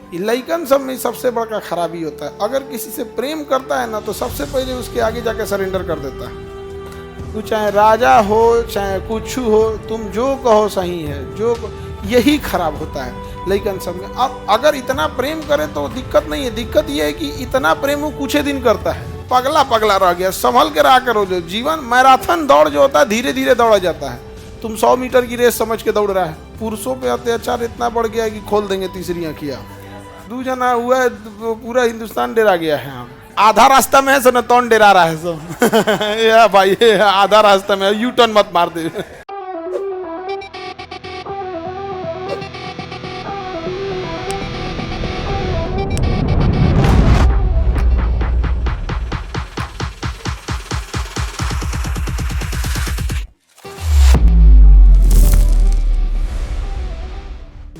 ये लइकन सब में सबसे बड़ा खराबी होता है। अगर किसी से प्रेम करता है ना तो सबसे पहले उसके आगे जाके सरेंडर कर देता है। तू चाहे राजा हो चाहे कुछ हो, तुम जो कहो सही है, यही खराब होता है लइकन सब में। अब अगर इतना प्रेम करे तो दिक्कत नहीं है, दिक्कत ये है कि इतना प्रेम वो कुछ ही दिन करता है, पगला पगला रह गया। संभल के रहा करो। जो जीवन मैराथन दौड़ जो होता है धीरे धीरे दौड़ा जाता है। तुम 100 मीटर की रेस समझ के दौड़ रहा है। पुरुषों पे अत्याचार इतना बढ़ गया है कि खोल देंगे तीसरी आँखियाँ। 2 जना हुआ है, पूरा हिंदुस्तान डेरा गया है। आधा रास्ता में है सो न तौन डेरा रहा है सो या भाई आधा रास्ता में यू टर्न मत मार दे।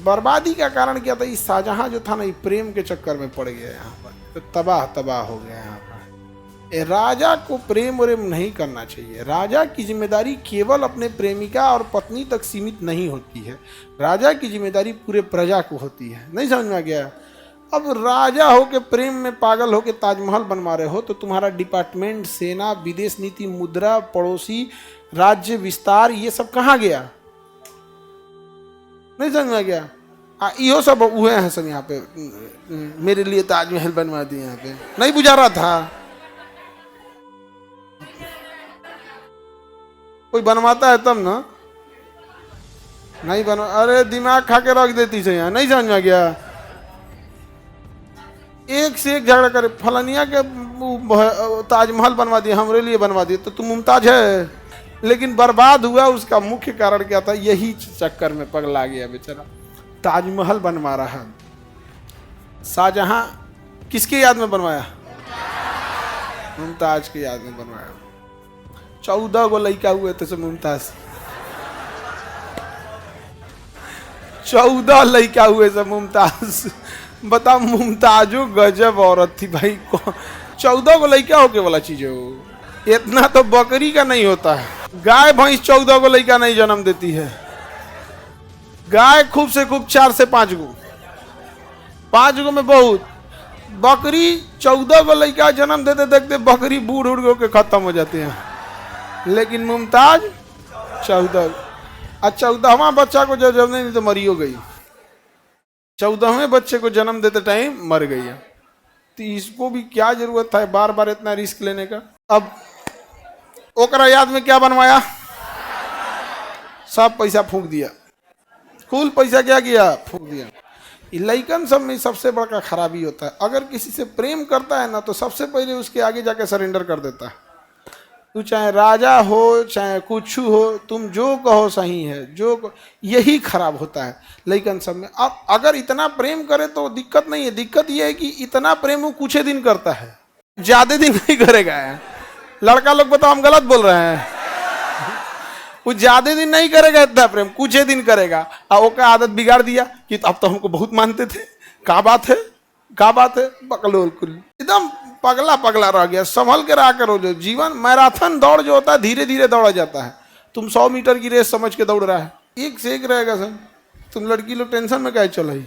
बर्बादी का कारण क्या था? इस शाहजहां जो था ना, ये प्रेम के चक्कर में पड़ गया यहाँ पर, तो तबाह तबाह हो गया यहाँ पर। राजा को प्रेम व्रेम नहीं करना चाहिए। राजा की जिम्मेदारी केवल अपने प्रेमिका और पत्नी तक सीमित नहीं होती है। राजा की जिम्मेदारी पूरे प्रजा को होती है। नहीं समझ में आ गया? अब राजा हो के प्रेम में पागल हो के ताजमहल बनवा रहे हो तो तुम्हारा डिपार्टमेंट, सेना, विदेश नीति, मुद्रा, पड़ोसी राज्य विस्तार, ये सब कहाँ गया? नहीं समझ में आ गया? इहो सब हुए हैं सब यहाँ पे। मेरे लिए ताजमहल बनवा दिए यहाँ पे, नहीं बुझा रहा था? कोई बनवाता है तब ना, नहीं बनवा। अरे दिमाग खा के रख देती से यहाँ। नहीं समझ में आ गया? एक से एक झगड़ा करे, फलानिया के ताजमहल बनवा दिए, हमरे लिए बनवा दिए, तो तुम मुमताज है। लेकिन बर्बाद हुआ उसका मुख्य कारण क्या था? यही चक्कर में पगला गया बेचारा। ताजमहल बनवा रहा है। शाहजहां किसके याद में बनवाया? मुमताज के याद में बनवाया। 14 गो लड़का हुए थे सब मुमताज। 14 लड़का हुए सब मुमताज। बता, मुमताजो गजब औरत थी भाई। 14 गो लड़का होके वाला चीज है। इतना तो बकरी का नहीं होता है। गाय भैंस 14 गो लड़का नहीं जन्म देती है। गाय खूब से खूब 4 से 5 गो, 5 गो में बहुत। बकरी 14 गो लड़का जन्म देते देखते बकरी बूढ़ उड़ के खत्म हो जाते हैं। लेकिन मुमताज 14, और 14वां बच्चा को जब जन्म नहीं तो मरियो गई। 14वें बच्चे को जन्म देते टाइम मर गई है। तो इसको भी क्या जरूरत था बार बार इतना रिस्क लेने का? अब ओकरा याद में क्या बनवाया? सब पैसा फूंक दिया। कुल पैसा क्या किया? फूंक दिया। लइकन सब में सबसे बड़ा खराबी होता है। अगर किसी से प्रेम करता है ना तो सबसे पहले उसके आगे जाके सरेंडर कर देता है। तू चाहे राजा हो चाहे कुछ हो, तुम जो कहो सही है, यही खराब होता है लइकन सब में। अब अगर इतना प्रेम करे तो दिक्कत नहीं है, दिक्कत यह है कि इतना प्रेम वो कुछ ही दिन करता है, ज्यादा दिन नहीं करेगा। लड़का लोग बताओ हम गलत बोल रहे हैं? वो ज्यादा दिन नहीं करेगा इतना प्रेम, कुछ ही दिन करेगा। और ओका आदत बिगाड़ दिया कि अब तो हमको बहुत मानते थे, क्या बात है, क्या बात है, बकलोल कुल एकदम पगला पगला रह गया। संभल के रहा करो। जो जीवन मैराथन दौड़ जो होता है धीरे धीरे दौड़ा जाता है। तुम 100 मीटर की रेस समझ के दौड़ रहा है, एक से एक रहेगा सर। तुम लड़की लोग टेंशन में क्या चल रही?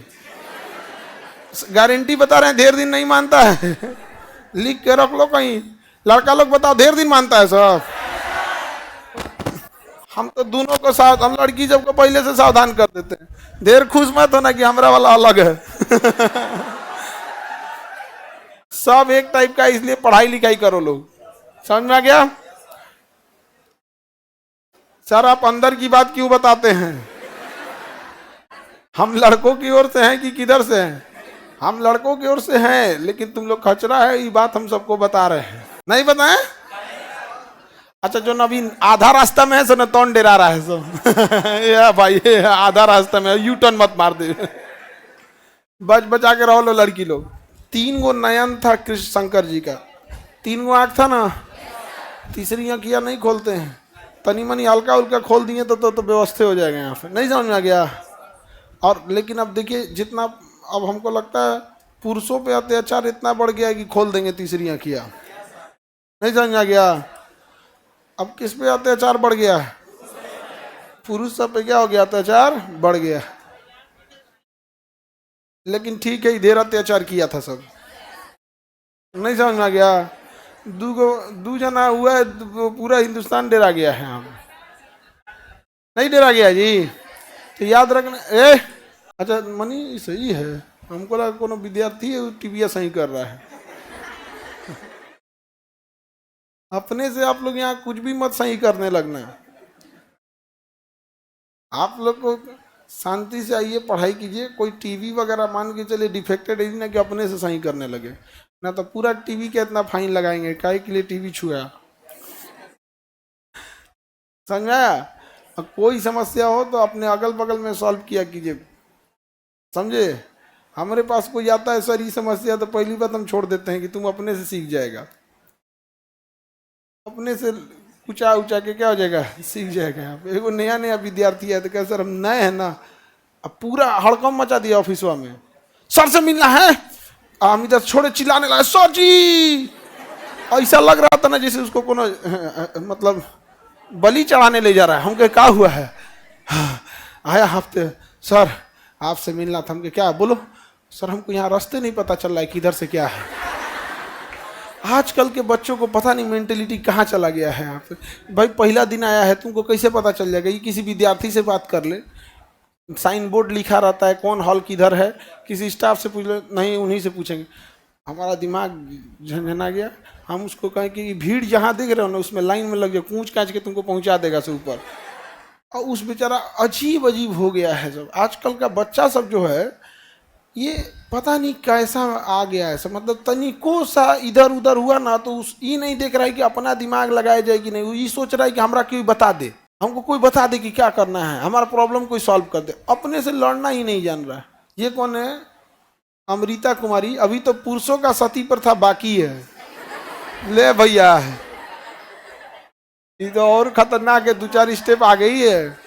गारंटी बता रहे हैं, ढेर दिन नहीं मानता है। लिख के रख लो कहीं। लड़का लोग बताओ ढेर दिन मानता है सब? हम तो दोनों को साथ, हम लड़की जब को पहले से सावधान कर देते हैं। देर खुश मत होना कि हमारा वाला अलग है। सब एक टाइप का, इसलिए पढ़ाई लिखाई करो लोग। समझ में आ गया? सर आप अंदर की बात क्यों बताते हैं? हम लड़कों की ओर से हैं कि किधर से हैं? हम लड़कों की ओर से हैं, लेकिन तुम लोग खचरा है, ये बात हम सबको बता रहे हैं। नहीं बताएं? अच्छा, जो नवीन आधा रास्ता में है सो न तौन डेरा रहा है सो या भाई आधा रास्ता में यू टर्न मत मार दे। बच बचा के रहो लो लड़की लोग। 3 गो नयन था कृष्ण शंकर जी का, 3 गो आँख था ना, तीसरी आँखियाँ नहीं खोलते हैं। तनी मनी हल्का उल्का खोल दिए तो व्यवस्था हो जाएगा यहाँ पे। नहीं समझ में आ गया? और लेकिन अब देखिए, जितना अब हमको लगता है पुरुषों पे अत्याचार इतना बढ़ गया है कि खोल देंगे तीसरी आँखियाँ। नहीं समझ में आ गया? अब किस पे अत्याचार बढ़ गया? पुरुष सब पे क्या हो गया? अत्याचार बढ़ गया। लेकिन ठीक है, इधर अत्याचार किया था सब। नहीं समझ में आ गया? दू जना हुआ है तो पूरा हिंदुस्तान डरा गया है। हम नहीं डरा गया जी। तो याद रखना। ए अच्छा मनी सही है, हमको लगा कोनो विद्यार्थी है टीवीएस सही कर रहा है। अपने से आप लोग यहाँ कुछ भी मत सही करने लगना। आप लोग को शांति से आइए, पढ़ाई कीजिए। कोई टीवी वगैरह मान के चलिए डिफेक्टेड है ना कि अपने से सही करने लगे, ना तो पूरा टीवी के इतना फाइन लगाएंगे काहे के लिए टीवी छुआ। समझ में आया? और कोई समस्या हो तो अपने अगल बगल में सॉल्व किया कीजिए, समझे? हमारे पास कोई आता है सर ये समस्या, तो पहली बात हम छोड़ देते हैं कि तुम अपने से सीख जाएगा। अपने से ऊंचा ऊंचा के क्या हो जाएगा, सीख जाएगा। एगो नया नया विद्यार्थी है तो क्या सर हम नए हैं ना, अब पूरा हड़कम मचा दिया ऑफिसवा में, सर से मिलना है। हम इधर छोड़े चिल्लाने लगा सर जी, ऐसा लग रहा था ना जैसे उसको कोनो मतलब बलि चढ़ाने ले जा रहा है। हम कहे क्या हुआ है? आया हफ्ते सर आपसे मिलना था। हम कहे क्या, बोलो। सर हमको यहाँ रास्ते नहीं पता चल रहा है किधर से क्या है। आजकल के बच्चों को पता नहीं मेंटेलिटी कहाँ चला गया है। यहाँ पे भाई पहला दिन आया है, तुमको कैसे पता चल जाएगा? ये किसी विद्यार्थी से बात कर ले, साइन बोर्ड लिखा रहता है कौन हॉल किधर है, किसी स्टाफ से पूछ ले, नहीं उन्हीं से पूछेंगे। हमारा दिमाग झंझना गया। हम उसको कहें कि भीड़ जहाँ देख रहे हो ना उसमें लाइन में लग जाए, कूच काच के तुमको पहुँचा देगा से ऊपर। और उस बेचारा अजीब अजीब हो गया है सब। आजकल का बच्चा सब जो है ये पता नहीं कैसा आ गया है सब, मतलब तनिको सा इधर उधर हुआ ना तो उस ये नहीं देख रहा है कि अपना दिमाग लगाया जाए कि नहीं, ये सोच रहा है कि हमरा कोई बता दे, हमको कोई बता दे कि क्या करना है, हमारा प्रॉब्लम कोई सॉल्व कर दे। अपने से लड़ना ही नहीं जान रहा है। ये कौन है? अमृता कुमारी। अभी तो पुरुषों का सती प्रथा बाकी है। ले भैया ये तो और खतरनाक है, 2-4 स्टेप आ गई है।